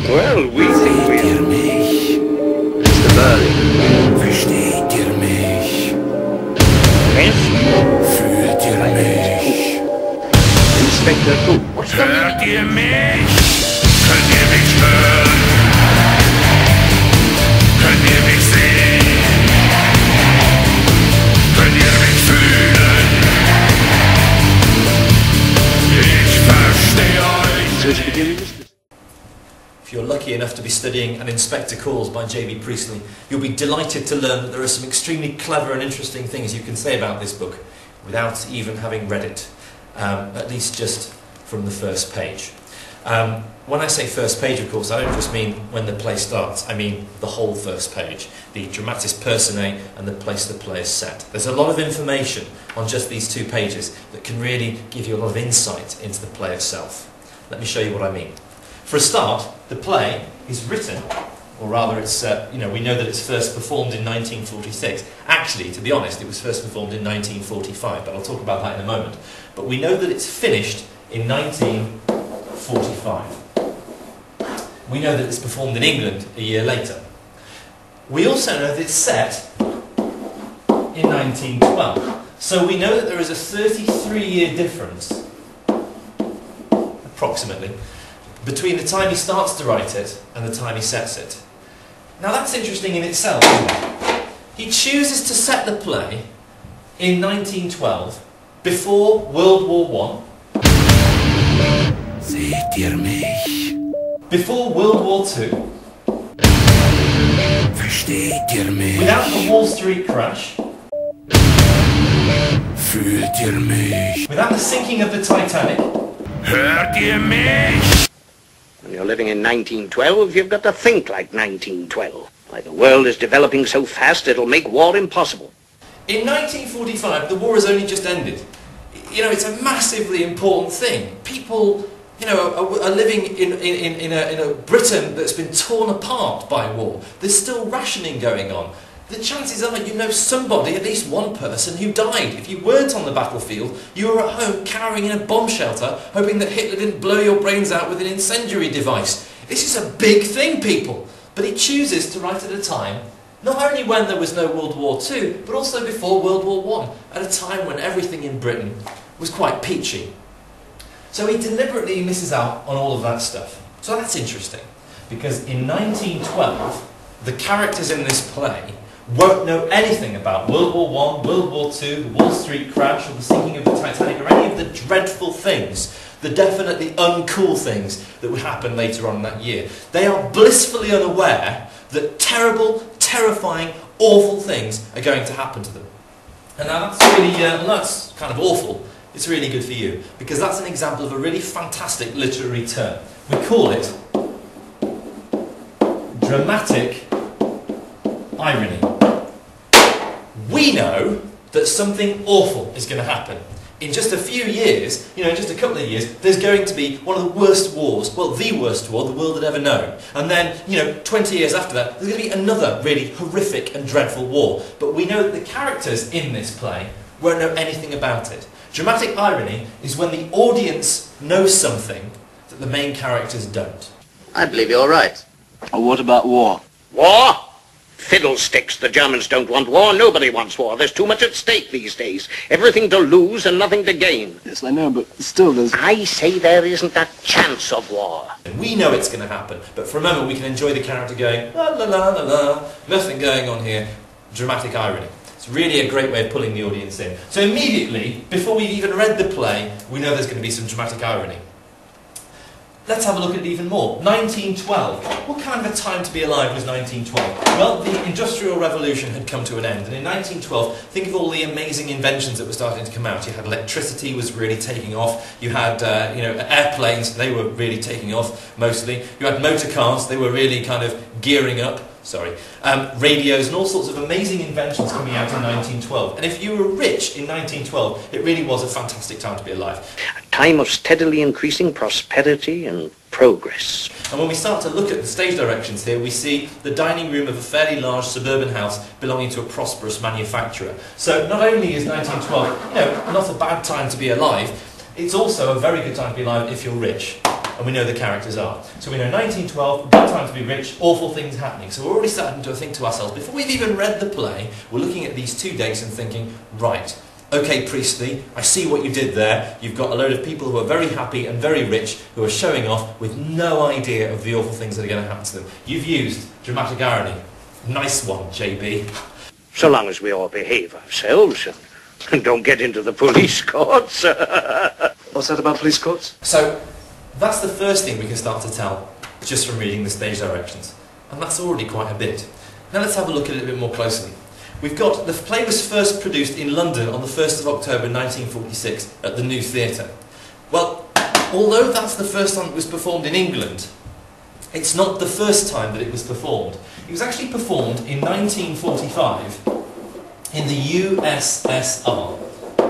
Well, we think we are. Mr. Burley. Versteht ihr mich? Fühlt ihr mich? Inspector Cook. What's the meaning? Hört ihr mich? Könnt ihr mich hören? Könnt ihr mich sehen? Könnt ihr mich fühlen? Ich verstehe euch. So it's beginning. If you're lucky enough to be studying An Inspector Calls by J B Priestley, you'll be delighted to learn that there are some extremely clever and interesting things you can say about this book without even having read it, at least just from the first page. When I say first page, of course, I don't just mean when the play starts, I mean the whole first page, the dramatis personae and the place the play is set. There's a lot of information on just these 2 pages that can really give you a lot of insight into the play itself. Let me show you what I mean. For a start, the play is written, or rather it's, we know that it's first performed in 1946. Actually, to be honest, it was first performed in 1945, but I'll talk about that in a moment. But we know that it's finished in 1945. We know that it's performed in England a year later. We also know that it's set in 1912. So we know that there is a 33-year difference, approximately, between the time he starts to write it and the time he sets it. Now that's interesting in itself, isn't it? He chooses to set the play in 1912, before World War I, Seht ihr mich? before World War II, Versteht ihr mich? without the Wall Street crash, Fühlt ihr mich? without the sinking of the Titanic, Hört ihr mich? When you're living in 1912, you've got to think like 1912. Why, the world is developing so fast it'll make war impossible. in 1945, the war has only just ended. You know, it's a massively important thing. People, are living in a Britain that's been torn apart by war. There's still rationing going on. The chances are you know somebody, at least one person, who died. If you weren't on the battlefield, you were at home cowering in a bomb shelter, hoping that Hitler didn't blow your brains out with an incendiary device. This is a big thing, people. But he chooses to write at a time, not only when there was no World War II, but also before World War I, at a time when everything in Britain was quite peachy. So he deliberately misses out on all of that stuff. So that's interesting, because in 1912, the characters in this play won't know anything about World War I, World War II, the Wall Street crash, or the sinking of the Titanic, or any of the dreadful things, the definitely uncool things that would happen later on in that year. They are blissfully unaware that terrible, terrifying, awful things are going to happen to them. And now that's really, that's kind of awful. It's really good for you, because that's an example of a really fantastic literary term. We call it dramatic irony. We know that something awful is going to happen. In just a few years, in just a couple of years, there's going to be one of the worst wars, well, the worst war the world had ever known. And then, 20 years after that, there's going to be another really horrific and dreadful war. But we know that the characters in this play won't know anything about it. Dramatic irony is when the audience knows something that the main characters don't. I believe you're right. What about war? War? Fiddlesticks. The Germans don't want war. Nobody wants war. There's too much at stake these days. Everything to lose and nothing to gain. Yes, I know, but still there's... I say there isn't a chance of war. We know it's going to happen, but for a moment we can enjoy the character going, la la la la la, nothing going on here. Dramatic irony. It's really a great way of pulling the audience in. So immediately, before we've even read the play, we know there's going to be some dramatic irony. Let's have a look at it even more. 1912. What kind of a time to be alive was 1912? Well, the Industrial Revolution had come to an end, and in 1912, think of all the amazing inventions that were starting to come out. You had electricity was really taking off. You had, airplanes, they were really taking off, mostly. You had motor cars, they were really kind of gearing up. Radios and all sorts of amazing inventions coming out in 1912. And if you were rich in 1912, it really was a fantastic time to be alive. A time of steadily increasing prosperity and progress. And when we start to look at the stage directions here, we see the dining room of a fairly large suburban house belonging to a prosperous manufacturer. So not only is 1912, not a bad time to be alive, it's also a very good time to be alive if you're rich. and we know the characters are. So we know 1912, good time to be rich, awful things happening. So we're already starting to think to ourselves, before we've even read the play, we're looking at these two dates and thinking, right, okay, Priestley, I see what you did there. You've got a load of people who are very happy and very rich who are showing off with no idea of the awful things that are going to happen to them. You've used dramatic irony. Nice one, JB. So long as we all behave ourselves and don't get into the police courts. What's that about police courts? So that's the first thing we can start to tell just from reading the stage directions. And that's already quite a bit. Now let's have a look at it a bit more closely. We've got, the play was first produced in London on the 1st of October 1946 at the New Theatre. Well, although that's the first time it was performed in England, it's not the first time that it was performed. It was actually performed in 1945 in the USSR,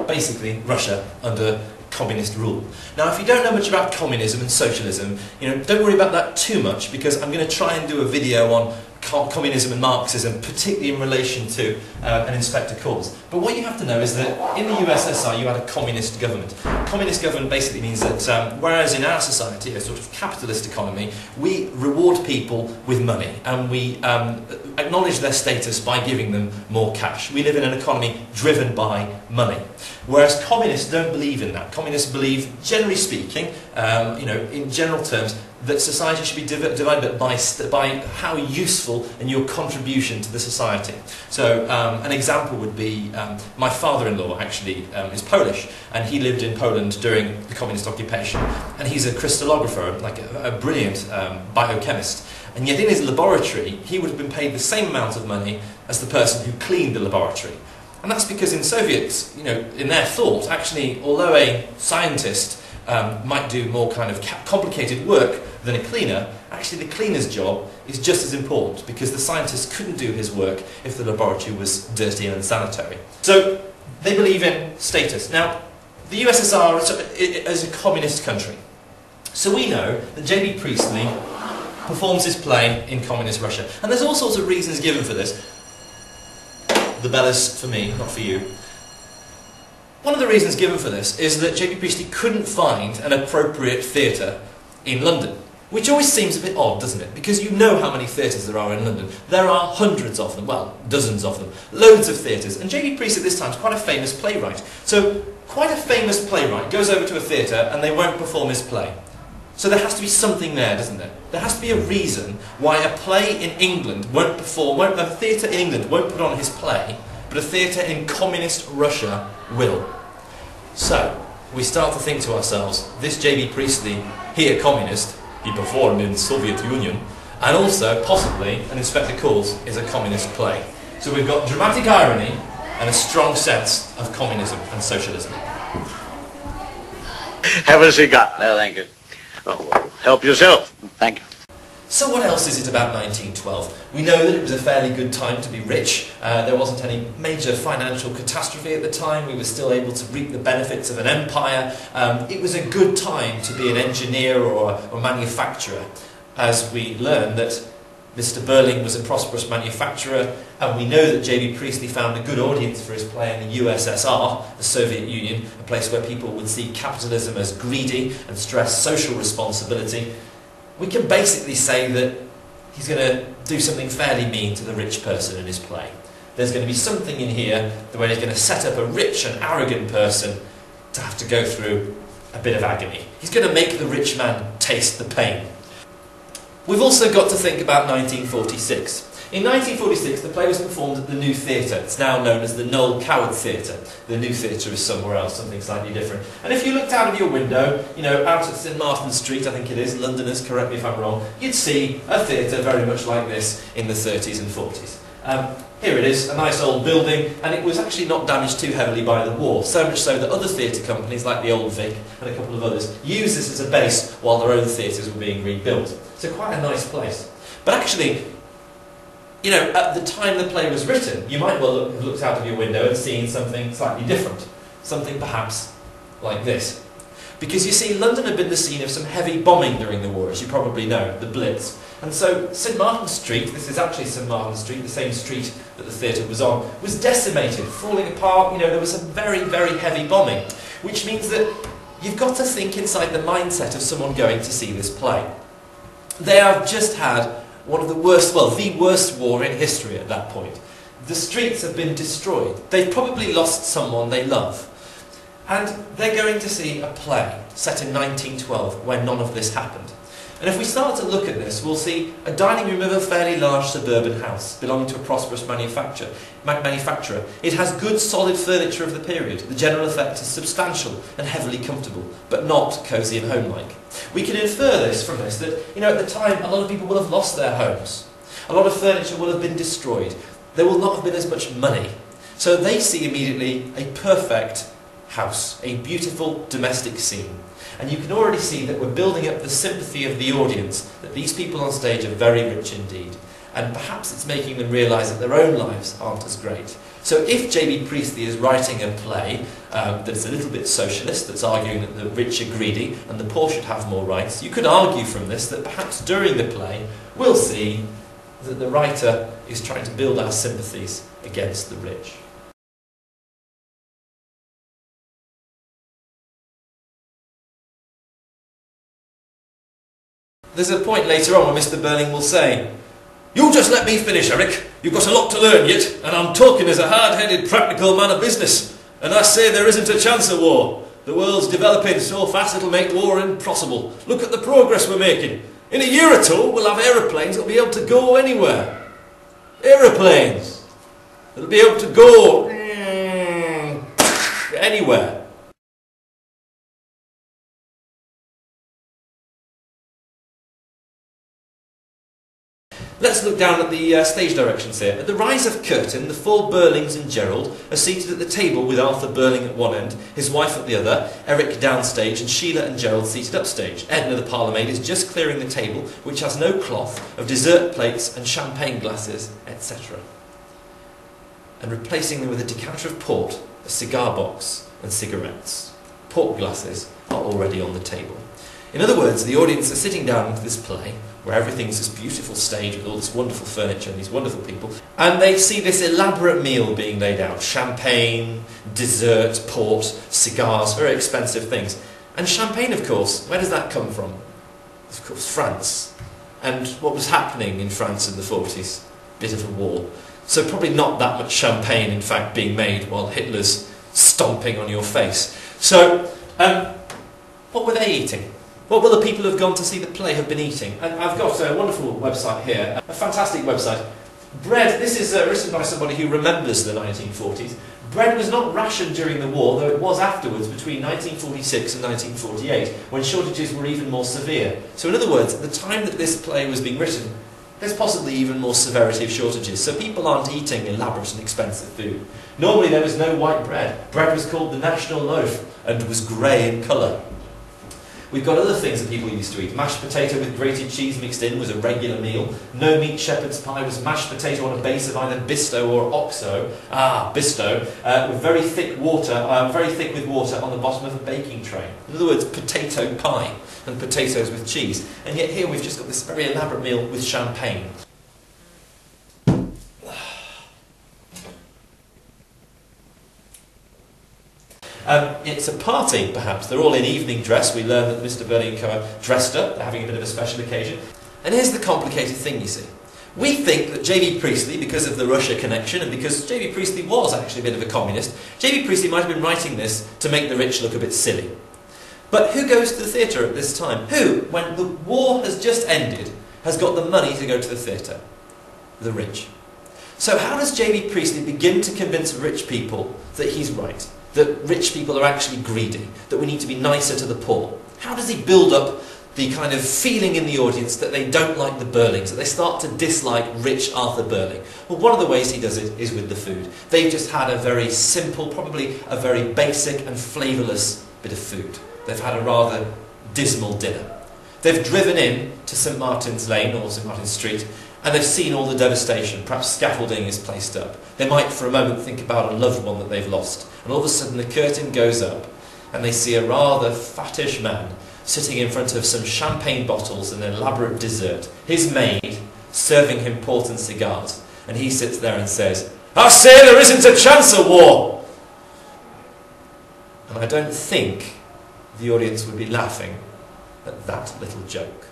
basically Russia under communist rule. Now, if you don't know much about communism and socialism, don't worry about that too much, because I'm going to try and do a video on communism and Marxism, particularly in relation to an Inspector Calls. But what you have to know is that in the USSR you had a communist government. Communist government basically means that whereas in our society, a sort of capitalist economy, we reward people with money and we acknowledge their status by giving them more cash. We live in an economy driven by money. Whereas communists don't believe in that. Communists believe, generally speaking, in general terms, that society should be divided by how useful and your contribution to the society. So an example would be my father-in-law actually is Polish, and he lived in Poland during the communist occupation, and he's a crystallographer, like a brilliant biochemist. And yet in his laboratory he would have been paid the same amount of money as the person who cleaned the laboratory. And that's because in Soviets, in their thought, actually, although a scientist might do more kind of complicated work than a cleaner, actually the cleaner's job is just as important, because the scientist couldn't do his work if the laboratory was dirty and unsanitary. So they believe in status. Now, the USSR is a communist country. So we know that J B Priestley performs his play in communist Russia. And there's all sorts of reasons given for this. The bell is for me, not for you. One of the reasons given for this is that J B Priestley couldn't find an appropriate theatre in London. Which always seems a bit odd, doesn't it? Because you know how many theatres there are in London. There are hundreds of them, well, dozens of them. Loads of theatres. And J B Priestley at this time is quite a famous playwright. So, quite a famous playwright goes over to a theatre and they won't perform his play. So there has to be something there, doesn't there? There has to be a reason why a play in England won't perform, a theatre in England won't put on his play, but a theatre in communist Russia will. So, we start to think to ourselves, this J B Priestley, he a communist, he performed in the Soviet Union, and also, possibly, an Inspector Calls is a communist play. So we've got dramatic irony and a strong sense of communism and socialism. Have a cigar. No, thank you. Oh, well, help yourself. Thank you. So what else is it about 1912? We know that it was a fairly good time to be rich. There wasn't any major financial catastrophe at the time. We were still able to reap the benefits of an empire. It was a good time to be an engineer or a manufacturer, as we learn that Mr. Berling was a prosperous manufacturer, and we know that J B Priestley found a good audience for his play in the USSR, the Soviet Union, a place where people would see capitalism as greedy and stress social responsibility. We can basically say that he's going to do something fairly mean to the rich person in his play. There's going to be something in here where he's going to set up a rich and arrogant person to have to go through a bit of agony. He's going to make the rich man taste the pain. We've also got to think about 1946. In 1946, the play was performed at the New Theatre. It's now known as the Noel Coward Theatre. The New Theatre is somewhere else, something slightly different. And if you looked out of your window, out at St Martin's Street, I think it is, Londoners, correct me if I'm wrong, you'd see a theatre very much like this in the 30s and 40s. Here it is, a nice old building, and it was actually not damaged too heavily by the war, so much so that other theatre companies like the Old Vic and a couple of others used this as a base while their own theatres were being rebuilt. So quite a nice place. But actually, at the time the play was written, you might well have looked out of your window and seen something slightly different. Something perhaps like this. Because you see, London had been the scene of some heavy bombing during the war, as you probably know, the Blitz. And so St Martin's Street, this is actually St Martin's Street, the same street that the theatre was on, was decimated, falling apart. There was some very, very heavy bombing. Which means that you've got to think inside the mindset of someone going to see this play. They have just had one of the worst, well, the worst war in history at that point. The streets have been destroyed. They've probably lost someone they love. And they're going to see a play set in 1912 where none of this happened. And if we start to look at this, we'll see a dining room of a fairly large suburban house belonging to a prosperous manufacturer. It has good solid furniture of the period. The general effect is substantial and heavily comfortable, but not cosy and home-like. We can infer this from this, that at the time a lot of people will have lost their homes. A lot of furniture will have been destroyed. There will not have been as much money. So they see immediately a perfect house, a beautiful domestic scene. And you can already see that we're building up the sympathy of the audience, that these people on stage are very rich indeed. And perhaps it's making them realise that their own lives aren't as great. So if J B Priestley is writing a play that's a little bit socialist, that's arguing that the rich are greedy and the poor should have more rights, you could argue from this that perhaps during the play we'll see that the writer is trying to build our sympathies against the rich. There's a point later on where Mr. Burling will say, "You just let me finish, Eric. You've got a lot to learn yet, and I'm talking as a hard-headed, practical man of business. And I say there isn't a chance of war. The world's developing so fast it'll make war impossible. Look at the progress we're making. In a year or two, we'll have aeroplanes that'll be able to go anywhere. Aeroplanes that'll be able to go anywhere." Let's look down at the stage directions here. At the rise of curtain, the four Burlings and Gerald are seated at the table with Arthur Burling at one end, his wife at the other, Eric downstage and Sheila and Gerald seated upstage. Edna, the parlourmaid, is just clearing the table, which has no cloth, of dessert plates and champagne glasses, etc. And replacing them with a decanter of port, a cigar box and cigarettes. Port glasses are already on the table. In other words, the audience are sitting down to this play, where everything's this beautiful stage with all this wonderful furniture and these wonderful people, and they see this elaborate meal being laid out. Champagne, dessert, port, cigars, very expensive things. And champagne, of course, where does that come from? Of course, France. And what was happening in France in the 40s? Bit of a war. So probably not that much champagne, in fact, being made while Hitler's stomping on your face. So, what were they eating? What will the people who have gone to see the play have been eating? And I've got a wonderful website here, a fantastic website. Bread, this is written by somebody who remembers the 1940s. Bread was not rationed during the war, though it was afterwards, between 1946 and 1948, when shortages were even more severe. So in other words, at the time that this play was being written, there's possibly even more severity of shortages. So people aren't eating elaborate and expensive food. Normally there was no white bread. Bread was called the national loaf and was grey in colour. We've got other things that people used to eat. Mashed potato with grated cheese mixed in was a regular meal. No meat shepherd's pie was mashed potato on a base of either bisto or oxo. Bisto, with very thick with water on the bottom of a baking tray. In other words, potato pie and potatoes with cheese. And yet here we've just got this very elaborate meal with champagne. It's a party, perhaps. They're all in evening dress. We learn that Mr. Burling and Co are dressed up. They're having a bit of a special occasion. And here's the complicated thing, you see. We think that J B Priestley, because of the Russia connection, and because J B Priestley was actually a bit of a communist, J B Priestley might have been writing this to make the rich look a bit silly. But who goes to the theatre at this time? Who, when the war has just ended, has got the money to go to the theatre? The rich. So how does J B Priestley begin to convince rich people that he's right? That rich people are actually greedy, that we need to be nicer to the poor? How does he build up the kind of feeling in the audience that they don't like the Burlings, that they start to dislike rich Arthur Burling? Well, one of the ways he does it is with the food. They've just had a very simple, probably a very basic and flavourless bit of food. They've had a rather dismal dinner. They've driven in to St Martin's Lane or St Martin's Street, and they've seen all the devastation. Perhaps scaffolding is placed up. They might for a moment think about a loved one that they've lost. And all of a sudden the curtain goes up and they see a rather fattish man sitting in front of some champagne bottles and an elaborate dessert. His maid serving him port and cigars. And he sits there and says, "I say there isn't a chance of war!" And I don't think the audience would be laughing at that little joke.